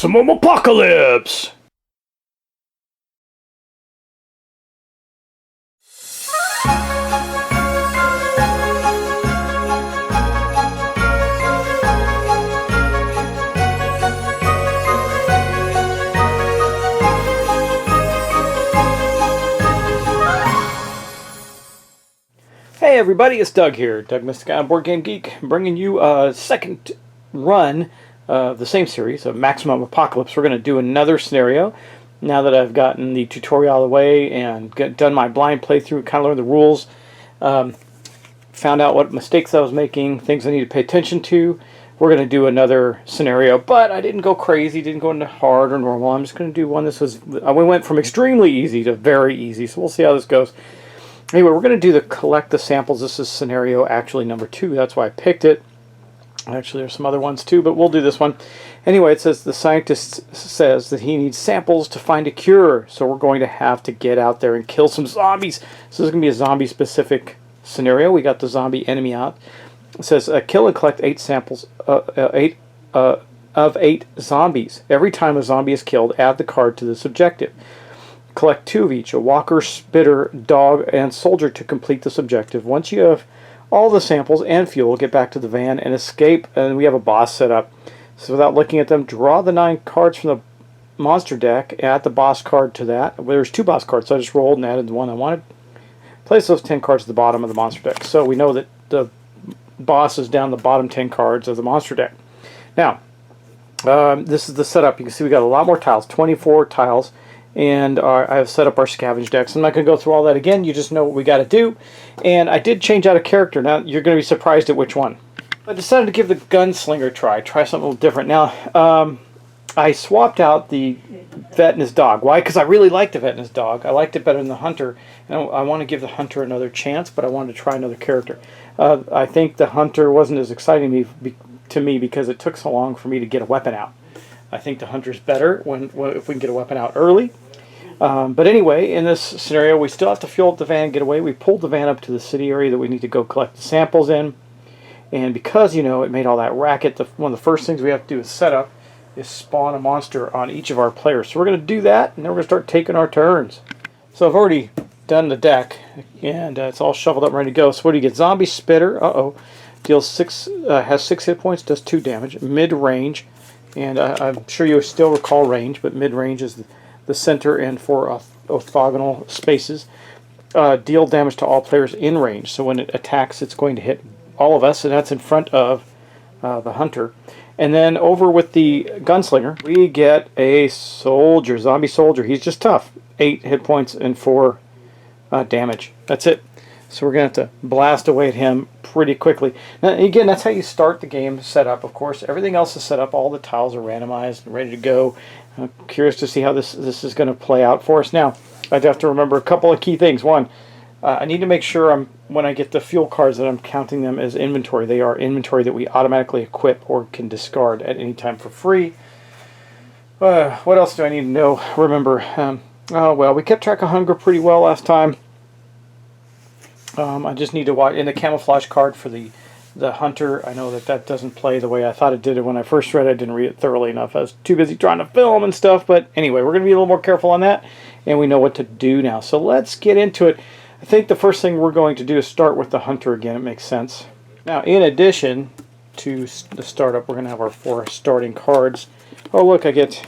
Maximum Apocalypse! Hey everybody, it's Doug here, Doug Mystic on Board Game Geek, bringing you a second run of the same series of Maximum Apocalypse. We're going to do another scenario now that I've gotten the tutorial out of the way and done my blind playthrough, kind of learned the rules, found out what mistakes I was making, things I need to pay attention to. We're going to do another scenario, but I didn't go crazy, didn't go into hard or normal. I'm just going to do one. We went from extremely easy to very easy, so we'll see how this goes. Anyway, we're going to do the collect the samples. This is scenario actually number 2. That's why I picked it. Actually, there's some other ones too, but we'll do this one. Anyway, it says the scientist says that he needs samples to find a cure. So we're going to have to get out there and kill some zombies. So this is going to be a zombie-specific scenario. We got the zombie enemy out. It says kill and collect 8 samples of 8 zombies. Every time a zombie is killed, add the card to this objective. Collect 2 of each, a walker, spitter, dog, and soldier to complete this objective. Once you have all the samples and fuel, get back to the van and escape, and we have a boss set up. So without looking at them, draw the 9 cards from the monster deck, add the boss card to that. There's 2 boss cards, so I just rolled and added the one I wanted. Place those 10 cards at the bottom of the monster deck. So we know that the boss is down the bottom 10 cards of the monster deck. Now, this is the setup. You can see we got a lot more tiles, 24 tiles. And I have set up our scavenge decks. I'm not going to go through all that again. You just know what we got to do. And I did change out a character. Now, you're going to be surprised at which one. I decided to give the Gunslinger a try. Try something a little different. Now, I swapped out the vet and his dog. Why? Because I really liked the vet and his dog. I liked it better than the hunter. And I want to give the hunter another chance, but I wanted to try another character. I think the hunter wasn't as exciting to me because it took so long for me to get a weapon out. I think the hunter's better if we can get a weapon out early. But anyway, in this scenario, we still have to fuel up the van and get away. We pulled the van up to the city area that we need to go collect the samples in. And because, you know, it made all that racket, one of the first things we have to do is set up is spawn a monster on each of our players. So we're going to do that, and then we're going to start taking our turns. So I've already done the deck, and it's all shoveled up and ready to go. So what do you get? Zombie Spitter, deals has 6 hit points, does 2 damage, mid-range. And I'm sure you still recall range, but mid-range is the center and 4 orthogonal spaces. Deal damage to all players in range. So when it attacks, it's going to hit all of us, and that's in front of the hunter. And then over with the Gunslinger, we get a soldier, zombie soldier. He's just tough. 8 hit points and 4 damage. That's it. So we're going to have to blast away at him pretty quickly. Now, again, that's how you start the game set up, of course. Everything else is set up. All the tiles are randomized and ready to go. I'm curious to see how this is going to play out for us. Now, I have to remember a couple of key things. One, I need to make sure when I get the fuel cards that I'm counting them as inventory. They are inventory that we automatically equip or can discard at any time for free. What else do I need to know? Remember, well, we kept track of hunger pretty well last time. I just need to watch in the camouflage card for the hunter. I know that doesn't play the way I thought it did when I first read it. I didn't read it thoroughly enough. I was too busy trying to film and stuff. But anyway, we're going to be a little more careful on that, and we know what to do now. So let's get into it. I think the first thing we're going to do is start with the hunter again. It makes sense. Now, in addition to the startup, we're going to have our 4 starting cards. Oh, look, I get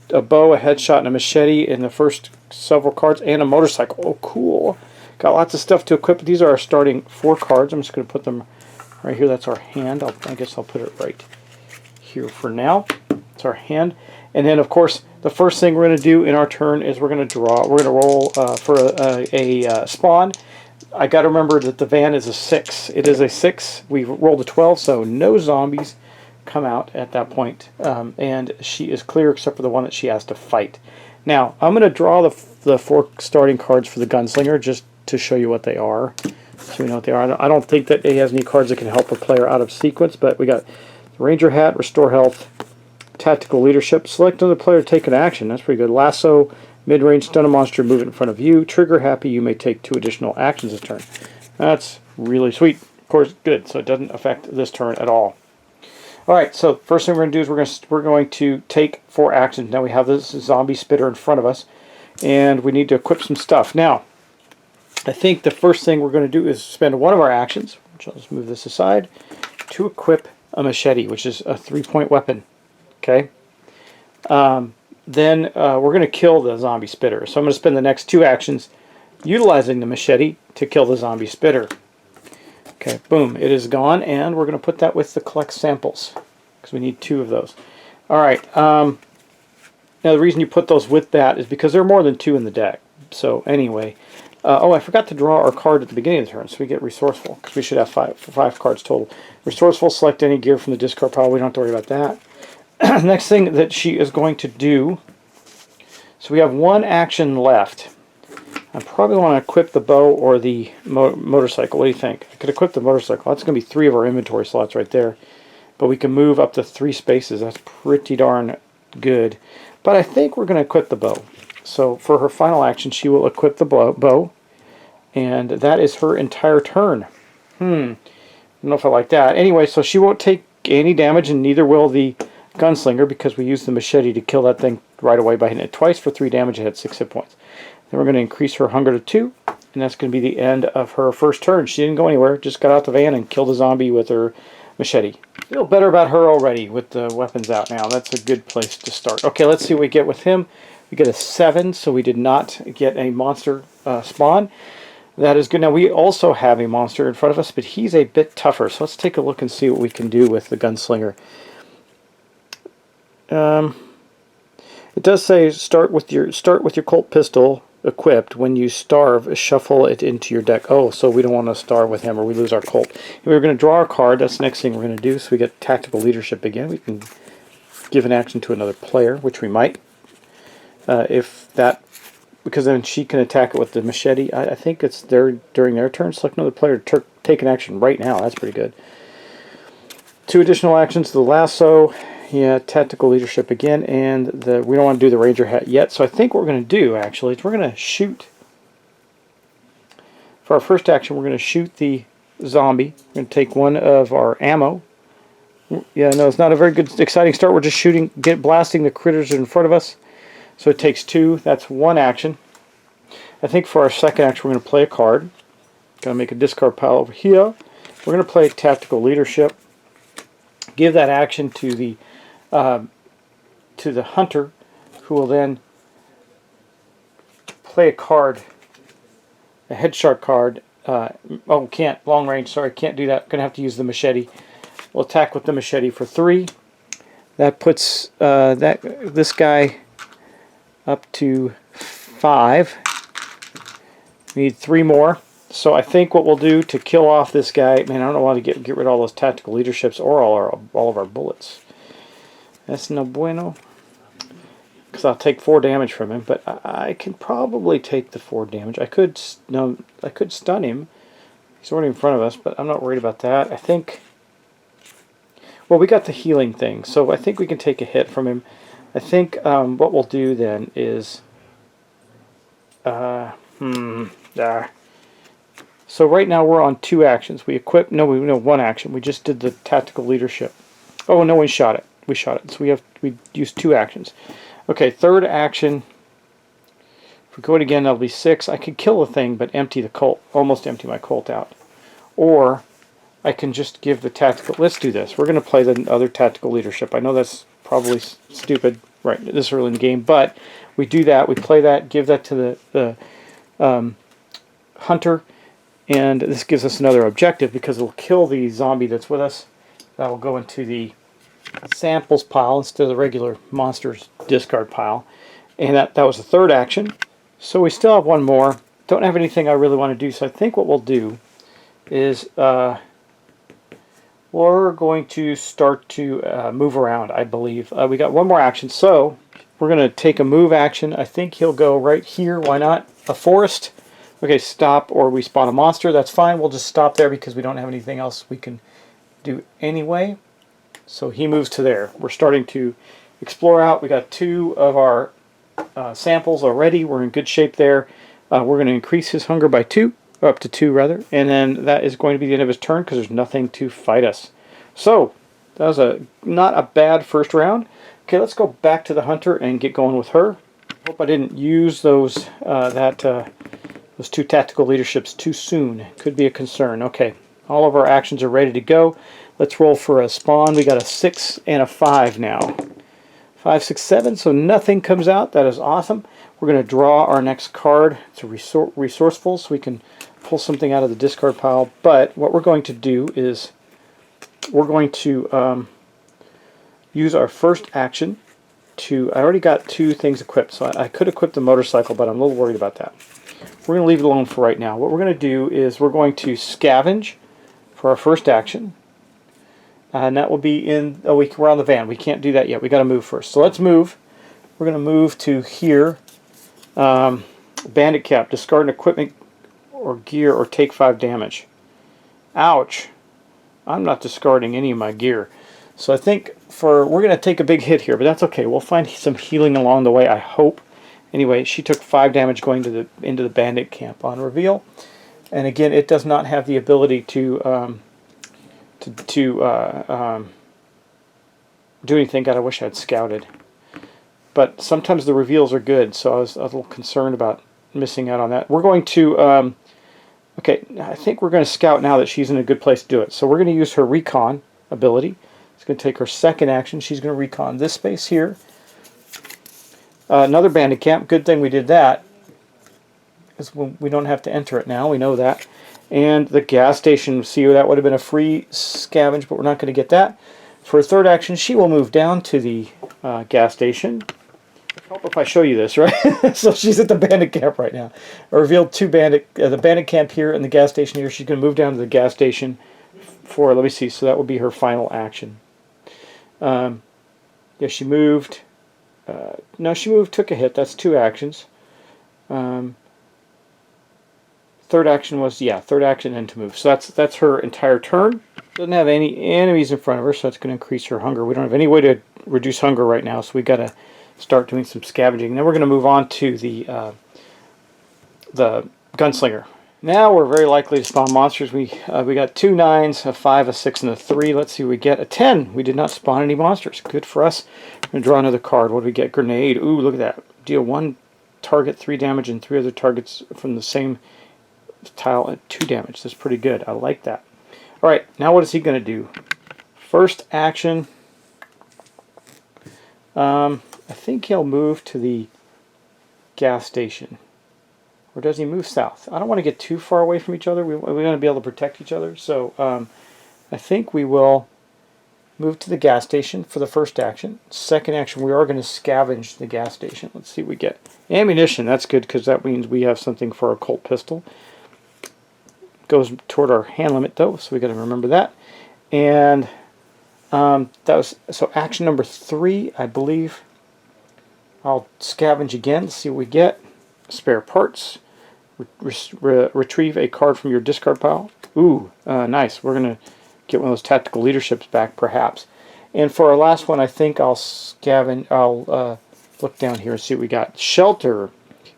a bow, a headshot, and a machete in the first several cards, and a motorcycle. Oh, cool. Got lots of stuff to equip. These are our starting 4 cards. I'm just going to put them right here. That's our hand. I guess I'll put it right here for now. It's our hand. And then, of course, the first thing we're going to do in our turn is we're going to draw. We're going to roll for a spawn. I got to remember that the van is a 6. It is a 6. We rolled a 12, so no zombies come out at that point. And she is clear except for the one that she has to fight. Now, I'm going to draw the 4 starting cards for the Gunslinger just to show you what they are, so we know what they are. I don't think that it has any cards that can help a player out of sequence, but we got the Ranger Hat, Restore Health, Tactical Leadership, Select another player to take an action. That's pretty good. Lasso, Mid-range, Stun a monster, move it in front of you. Trigger Happy, you may take 2 additional actions this turn. That's really sweet. Of course, good, so it doesn't affect this turn at all. Alright, so first thing we're going to do is we're going to take 4 actions. Now we have this zombie spitter in front of us, and we need to equip some stuff. Now, I think the first thing we're going to do is spend one of our actions, which I'll just move this aside, to equip a machete, which is a 3-point weapon. Okay? Then we're going to kill the zombie spitter. So I'm going to spend the next 2 actions utilizing the machete to kill the zombie spitter. Okay, boom, it is gone, and we're going to put that with the collect samples, because we need 2 of those. Alright, now the reason you put those with that is because there are more than 2 in the deck. So anyway, oh, I forgot to draw our card at the beginning of the turn, so we get resourceful, because we should have 5 cards total. Resourceful, select any gear from the discard pile, we don't have to worry about that. Next thing that she is going to do, so we have 1 action left. I probably want to equip the bow or the motorcycle. What do you think? I could equip the motorcycle. That's going to be 3 of our inventory slots right there. But we can move up to 3 spaces. That's pretty darn good. But I think we're going to equip the bow. So for her final action, she will equip the bow. And that is her entire turn. I don't know if I like that. Anyway, so she won't take any damage, and neither will the Gunslinger, because we used the machete to kill that thing right away by hitting it twice for 3 damage. It had 6 hit points. Then we're going to increase her hunger to 2, and that's going to be the end of her first turn. She didn't go anywhere, just got out the van and killed a zombie with her machete. Feel better about her already with the weapons out now. That's a good place to start. Okay, let's see what we get with him. We get a 7, so we did not get a monster spawn. That is good. Now we also have a monster in front of us, but he's a bit tougher. So let's take a look and see what we can do with the Gunslinger. It does say start with your Colt pistol equipped. When you starve, shuffle it into your deck. Oh, so we don't want to starve with him or we lose our Colt. And we're going to draw our card. That's the next thing we're going to do. So we get tactical leadership again. We can give an action to another player, which we might. Because then she can attack it with the machete. I think it's during their turn. Select another player to take an action right now. That's pretty good. 2 additional actions. The lasso. Yeah, tactical leadership again, and we don't want to do the ranger hat yet. So I think what we're going to do actually is we're going to shoot. For our first action, we're going to shoot the zombie. We're going to take 1 of our ammo. Yeah, no, it's not a very good, exciting start. We're just shooting, blasting the critters in front of us. So it takes 2. That's 1 action. I think for our second action, we're going to play a card. Going to make a discard pile over here. We're going to play tactical leadership. Give that action to the hunter, who will then play a card, a headshot card. Oh, can't. Long range, sorry, can't do that. Going to have to use the machete. We'll attack with the machete for 3. That puts this guy up to 5. We need 3 more. So I think what we'll do to kill off this guy, man, I don't want to get rid of all those tactical leaderships or all of our bullets. That's no bueno. Because I'll take 4 damage from him, but I can probably take the 4 damage. I could stun him. He's already in front of us, but I'm not worried about that. I think, well, we got the healing thing, so I think we can take a hit from him. I think what we'll do then is, so right now we're on 2 actions. We equip, no, 1 action. We just did the tactical leadership. Oh no, we shot it. We shot it. So we used 2 actions. Okay, third action. If we go it again, that'll be 6. I could kill the thing, but empty the Colt, almost empty my Colt out. Or I can just give the tactical. Let's do this. We're going to play the other tactical leadership. I know that's probably stupid right this early in the game, but we do that. We play that. Give that to the hunter. And this gives us another objective because it'll kill the zombie that's with us. That will go into the samples pile instead of the regular monsters discard pile. And that was the third action. So we still have 1 more. Don't have anything I really want to do. So I think what we'll do is we're going to start to move around, I believe. We got 1 more action. So we're going to take a move action. I think he'll go right here. Why not? A forest. Okay, stop, or we spawn a monster. That's fine. We'll just stop there because we don't have anything else we can do anyway. So he moves to there. We're starting to explore out. We got 2 of our samples already. We're in good shape there. We're going to increase his hunger by 2, or up to 2 rather, and then that is going to be the end of his turn because there's nothing to fight us. So That was not a bad first round. Okay, let's go back to the hunter and get going with her. Hope I didn't use those those 2 tactical leaderships too soon. Could be a concern. Okay, all of our actions are ready to go. Let's roll for a spawn. We got a 6 and a 5 now. 5, 6, 7. So nothing comes out. That is awesome. We're going to draw our next card. It's a resourceful, so we can pull something out of the discard pile. But what we're going to do is we're going to use our first action to... I already got 2 things equipped, so I could equip the motorcycle, but I'm a little worried about that. We're going to leave it alone for right now. What we're going to do is we're going to scavenge for our first action. And that will be in... Oh, we're on the van. We can't do that yet. We got to move first. So let's move. We're going to move to here. Bandit cap. Discard an equipment or gear or take 5 damage. Ouch. I'm not discarding any of my gear. So I think we're going to take a big hit here, but that's okay. We'll find some healing along the way, I hope. Anyway, she took 5 damage going to into the bandit camp on reveal. And again, it does not have the ability to do anything. God, I wish I had scouted. But sometimes the reveals are good, so I was a little concerned about missing out on that. We're going to... okay, I think we're going to scout now that she's in a good place to do it. So we're going to use her recon ability. It's going to take her second action. She's going to recon this space here. Another bandit camp. Good thing we did that, because we don't have to enter it now. We know that. And the gas station. See, that would have been a free scavenge, but we're not going to get that. For a third action, she will move down to the gas station. I hope if I show you this, right? So she's at the bandit camp right now. I revealed 2 the bandit camp here and the gas station here. She's going to move down to the gas station for, let me see, so that would be her final action. Yeah, she moved. No, she moved, took a hit. That's 2 actions. Third action was, yeah, third action and to move. So that's her entire turn. Doesn't have any enemies in front of her, so that's going to increase her hunger. We don't have any way to reduce hunger right now, so we've got to start doing some scavenging. Then we're going to move on to the Gunslinger. Now we're very likely to spawn monsters. We got 2 9s, a 5, a 6, and a 3. Let's see what we get. A 10. We did not spawn any monsters. Good for us. We're going to draw another card. What do we get? Grenade. Ooh, look at that. Deal 1 target 3 damage and 3 other targets from the same tile at 2 damage. That's pretty good. I like that. Alright, now what is he going to do? First action. I think he'll move to the gas station. Or does he move south? I don't want to get too far away from each other. We want to be able to protect each other. So I think we will move to the gas station for the first action. Second action, we are going to scavenge the gas station. Let's see what we get. Ammunition, that's good because that means we have something for our Colt pistol. Goes toward our hand limit though, so we got to remember that. And that was, so action number 3, I believe. I'll scavenge again. Let's see what we get. Spare parts. Retrieve a card from your discard pile. Ooh, nice. We're going to get one of those tactical leaderships back, perhaps. And for our last one, I think I'll scavenge. I'll look down here and see what we got. Shelter.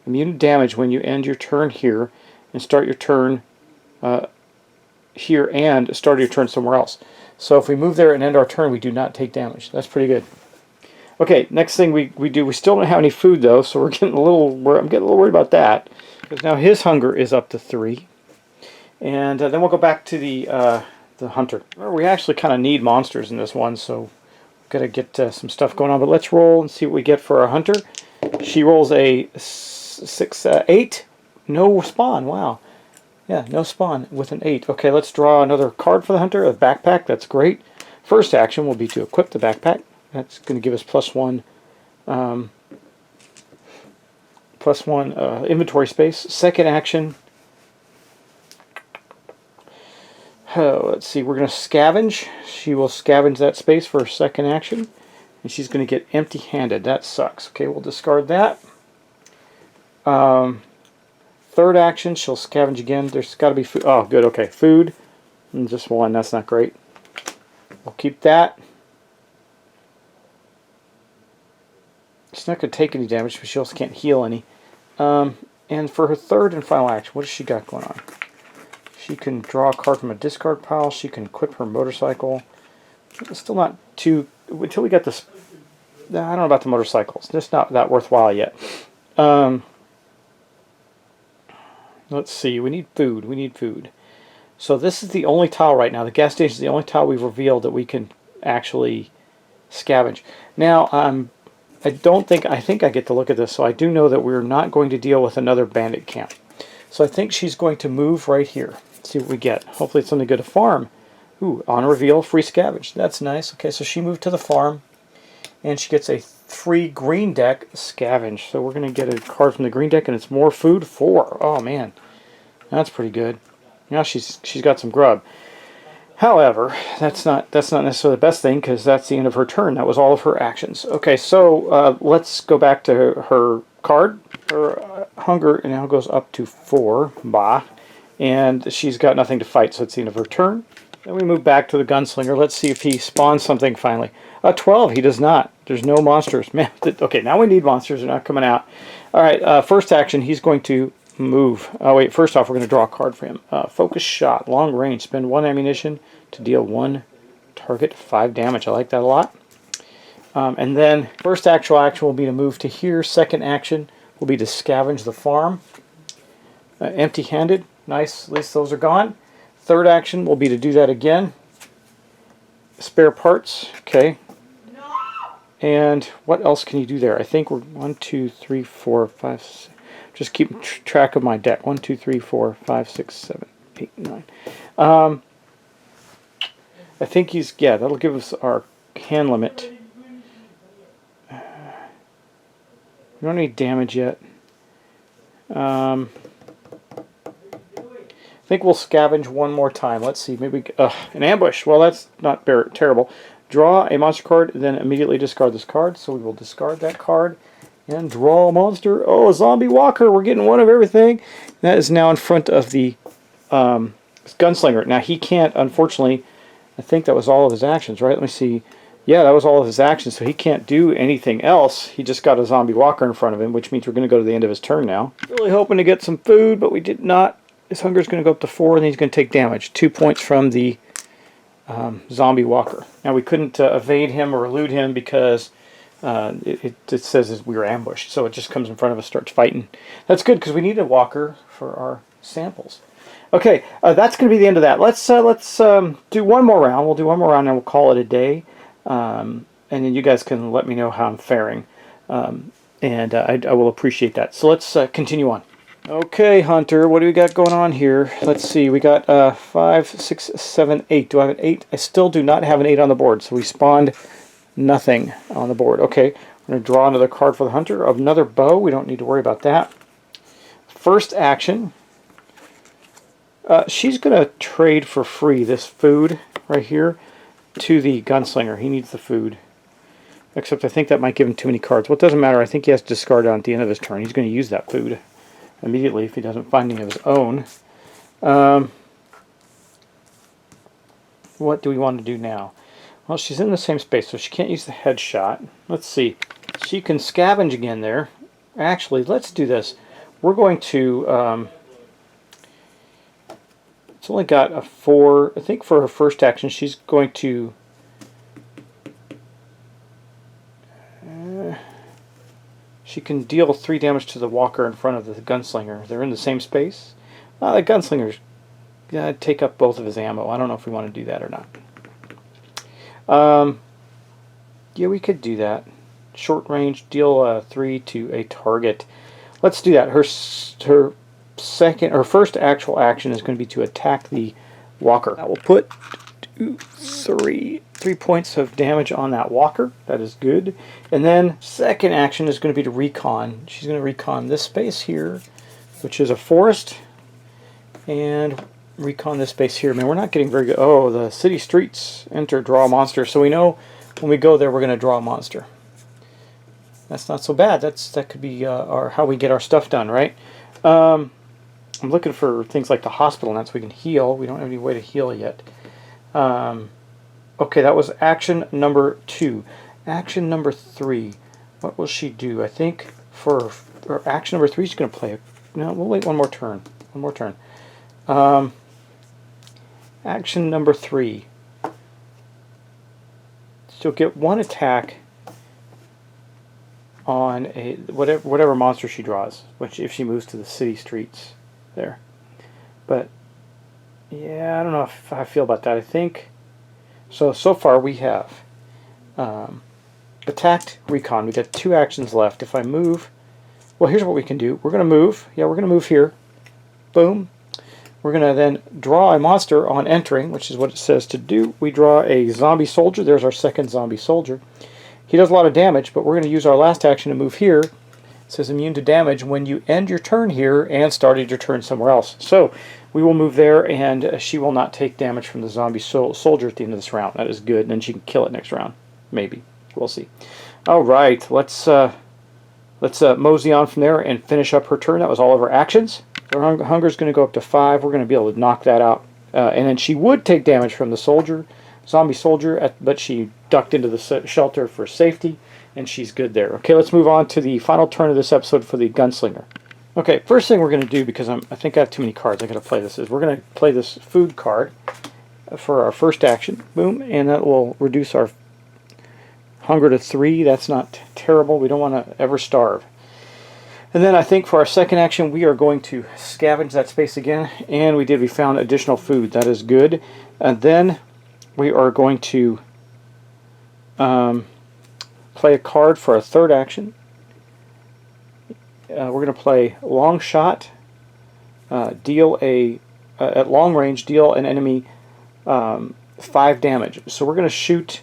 Immune to damage when you end your turn here and start your turn here and start your turn somewhere else. So if we move there and end our turn, we do not take damage. That's pretty good. Okay, next thing we do, we still don't have any food though, so I'm getting a little worried about that. Because now his hunger is up to 3. And then we'll go back to the hunter. We actually kind of need monsters in this one, so we've got to get some stuff going on. But let's roll and see what we get for our hunter. She rolls a 6, 8. No spawn, wow. Yeah, no spawn with an 8. Okay, let's draw another card for the hunter, a backpack. That's great. First action will be to equip the backpack. That's going to give us +1 inventory space. Second action, let's see, we're going to scavenge. She will scavenge that space for her second action, and she's going to get empty-handed. That sucks. Okay, we'll discard that. Third action, she'll scavenge again. There's got to be food. Oh, good. Okay, food. And just 1. That's not great. We'll keep that. She's not going to take any damage, but she also can't heal any. And for her third and final action, what has she got going on? She can draw a card from a discard pile. She can equip her motorcycle. It's still not too... Until we get this... I don't know about the motorcycles. Just not that worthwhile yet. Let's see. We need food. We need food. So this is the only tile right now. The gas station is the only tile we've revealed that we can actually scavenge. Now, I think I get to look at this, so I do know that we're not going to deal with another bandit camp. So I think she's going to move right here. Let's see what we get. Hopefully it's something good to farm. Ooh, on reveal, free scavenge. That's nice. Okay, so she moved to the farm, and she gets a free green deck scavenge. So we're going to get a card from the green deck, and it's more food. 4. Oh, man. That's pretty good. Now she's got some grub. However, that's not necessarily the best thing, because that's the end of her turn. That was all of her actions. Okay, so let's go back to her card. Her hunger now goes up to 4. Bah. And she's got nothing to fight, so it's the end of her turn. Then we move back to the Gunslinger. Let's see if he spawns something finally. 12, he does not. There's no monsters. Man, okay, now we need monsters. They're not coming out. All right, first action, he's going to move. Oh, wait, first off, we're going to draw a card for him. Focus shot, long range. Spend 1 ammunition to deal 1 target 5 damage. I like that a lot. And then first actual action will be to move to here. Second action will be to scavenge the farm. Empty-handed. Nice, at least those are gone. Third action will be to do that again. Spare parts, okay. And what else can you do there? I think we're 1, 2, 3, 4, 5, 6. Just keep track of my deck. 1, 2, 3, 4, 5, 6, 7, 8, 9. I think he's, yeah, that'll give us our hand limit. We don't need damage yet. I think we'll scavenge one more time. Let's see, maybe an ambush. Well, that's not terrible. Draw a monster card, then immediately discard this card. So we will discard that card and draw a monster. Oh, a zombie walker. We're getting one of everything. That is now in front of the Gunslinger. Now he can't, unfortunately. I think that was all of his actions, right? Let me see. Yeah, that was all of his actions, so he can't do anything else. He just got a zombie walker in front of him, which means we're going to go to the end of his turn now. Really hoping to get some food, but we did not. His hunger is going to go up to 4, and then he's going to take damage. 2 points from the zombie walker. Now, we couldn't evade him or elude him because it says we were ambushed, so it just comes in front of us, starts fighting. That's good, because we need a walker for our samples. Okay, that's going to be the end of that. Let's do one more round. We'll do one more round, and we'll call it a day. And then you guys can let me know how I'm faring. And I will appreciate that. So let's continue on. Okay, Hunter, what do we got going on here? Let's see, we got 5, 6, 7, 8. Do I have an 8? I still do not have an 8 on the board, so we spawned nothing on the board. Okay, I'm going to draw another card for the Hunter. Another bow, we don't need to worry about that. First action, she's going to trade for free this food right here to the Gunslinger. He needs the food. Except I think that might give him too many cards. Well, it doesn't matter. I think he has to discard it at the end of his turn. He's going to use that food immediately if he doesn't find any of his own. What do we want to do now? Well, she's in the same space, so she can't use the headshot. Let's see. She can scavenge again there. Actually, let's do this. We're going to... it's only got a 4. I think for her first action, she's going to... she can deal 3 damage to the walker in front of the Gunslinger. They're in the same space. The Gunslinger's going to take up both of his ammo. I don't know if we want to do that or not. Yeah, we could do that. Short range, deal 3 to a target. Let's do that. Her first actual action is going to be to attack the walker. That will put 3 points of damage on that walker. That is good. And then second action is going to be to recon. She's going to recon this space here, which is a forest, and recon this space here. Man, we're not getting very good. Oh, the city streets. Enter, draw a monster. So we know when we go there, we're going to draw a monster. That's not so bad. That could be how we get our stuff done, right? I'm looking for things like the hospital now so we can heal. We don't have any way to heal yet. Okay, that was action number 2. Action number 3. What will she do? I think for action number 3, she's going to play. No, we'll wait one more turn. One more turn. Action number 3. she'll get one attack on a whatever monster she draws, which if she moves to the city streets there. But yeah, I don't know how I feel about that. I think so far we have attacked, recon. We got 2 actions left. If I move, well, here's what we can do. We're going to move. Yeah, we're going to move here. Boom. We're going to then draw a monster on entering, which is what it says to do. We draw a zombie soldier. There's our second zombie soldier. He does a lot of damage, but we're going to use our last action to move here. It says immune to damage when you end your turn here and started your turn somewhere else. So we will move there, and she will not take damage from the zombie soldier at the end of this round. That is good, and then she can kill it next round. Maybe. We'll see. All right, let's mosey on from there and finish up her turn. That was all of her actions. Her hunger is going to go up to 5. We're going to be able to knock that out. And then she would take damage from the zombie soldier, but she ducked into the shelter for safety, and she's good there. Okay, let's move on to the final turn of this episode for the Gunslinger. Okay, first thing we're going to do, because I think I have too many cards, I got to play this, is we're going to play this food card for our first action. Boom, and that will reduce our hunger to 3. That's not terrible. We don't want to ever starve. And then I think for our second action, we are going to scavenge that space again. And we found additional food. That is good. And then we are going to play a card for our third action. We're going to play long shot. At long range, deal an enemy 5 damage. So we're going to shoot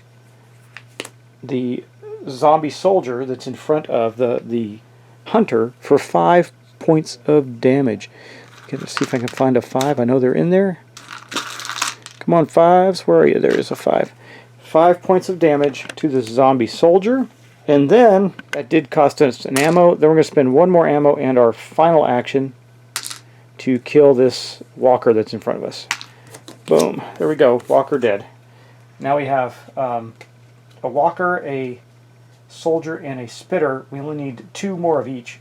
the zombie soldier that's in front of the hunter for 5 points of damage. Okay, let's see if I can find a 5. I know they're in there. Come on, 5s. Where are you? There is a 5. 5 points of damage to the zombie soldier. And then, that did cost us an ammo. Then we're going to spend 1 more ammo and our final action to kill this walker that's in front of us. Boom. There we go. Walker dead. Now we have a walker, a soldier, and a spitter. We only need 2 more of each.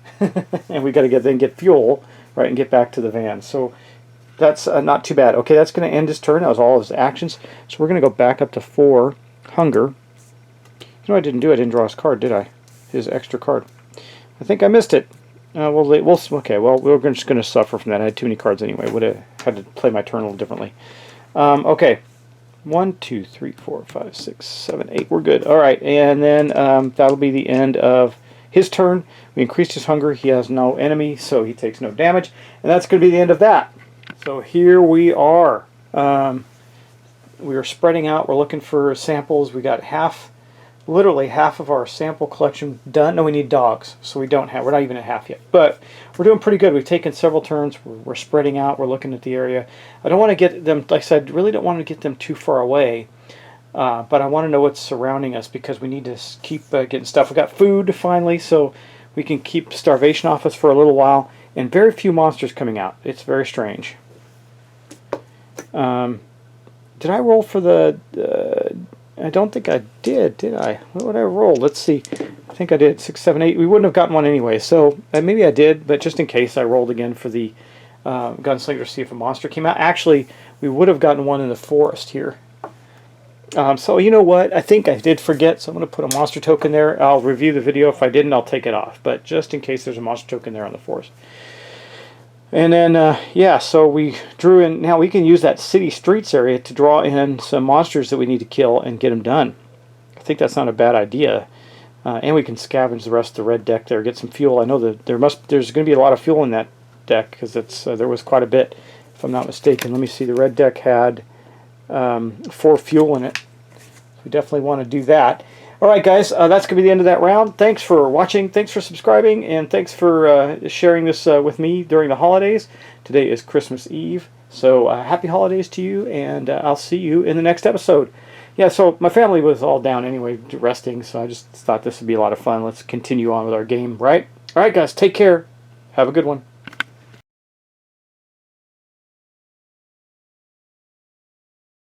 And we got to get fuel, right, and get back to the van. So that's not too bad. Okay, that's going to end his turn. That was all of his actions. So we're going to go back up to 4 hunger. You know what I didn't do? I didn't draw his card, did I? His extra card. I think I missed it. Okay, well, we're just going to suffer from that. I had too many cards anyway. Would have had to play my turn a little differently. Okay. 1, 2, 3, 4, 5, 6, 7, 8. We're good. All right, and then that'll be the end of his turn. We increased his hunger. He has no enemy, so he takes no damage. And that's going to be the end of that. So here we are. We are spreading out. We're looking for samples. We got literally half of our sample collection done. No, we need dogs, so we're not even at half yet. But we're doing pretty good. We've taken several turns. We're spreading out. We're looking at the area. I don't want to get them, like I said, really don't want to get them too far away. But I want to know what's surrounding us because we need to keep getting stuff. We got food finally, so we can keep starvation off us for a little while. And very few monsters coming out. It's very strange. Did I roll for the... I don't think I did I? What would I roll? Let's see. I think I did 6, 7, 8. We wouldn't have gotten one anyway, so maybe I did, but just in case, I rolled again for the Gunslinger to see if a monster came out. Actually, we would have gotten one in the forest here. So you know what? I think I did forget, so I'm going to put a monster token there. I'll review the video. If I didn't, I'll take it off, but just in case there's a monster token there on the forest. And then, yeah, so we drew in. Now we can use that city streets area to draw in some monsters that we need to kill and get them done. I think that's not a bad idea. And we can scavenge the rest of the red deck there, get some fuel. I know that there's going to be a lot of fuel in that deck because there was quite a bit, if I'm not mistaken. Let me see. The red deck had 4 fuel in it. We definitely want to do that. All right, guys, that's going to be the end of that round. Thanks for watching. Thanks for subscribing. And thanks for sharing this with me during the holidays. Today is Christmas Eve. So happy holidays to you, and I'll see you in the next episode. Yeah, so my family was all down anyway, resting, so I just thought this would be a lot of fun. Let's continue on with our game, right? All right, guys, take care. Have a good one.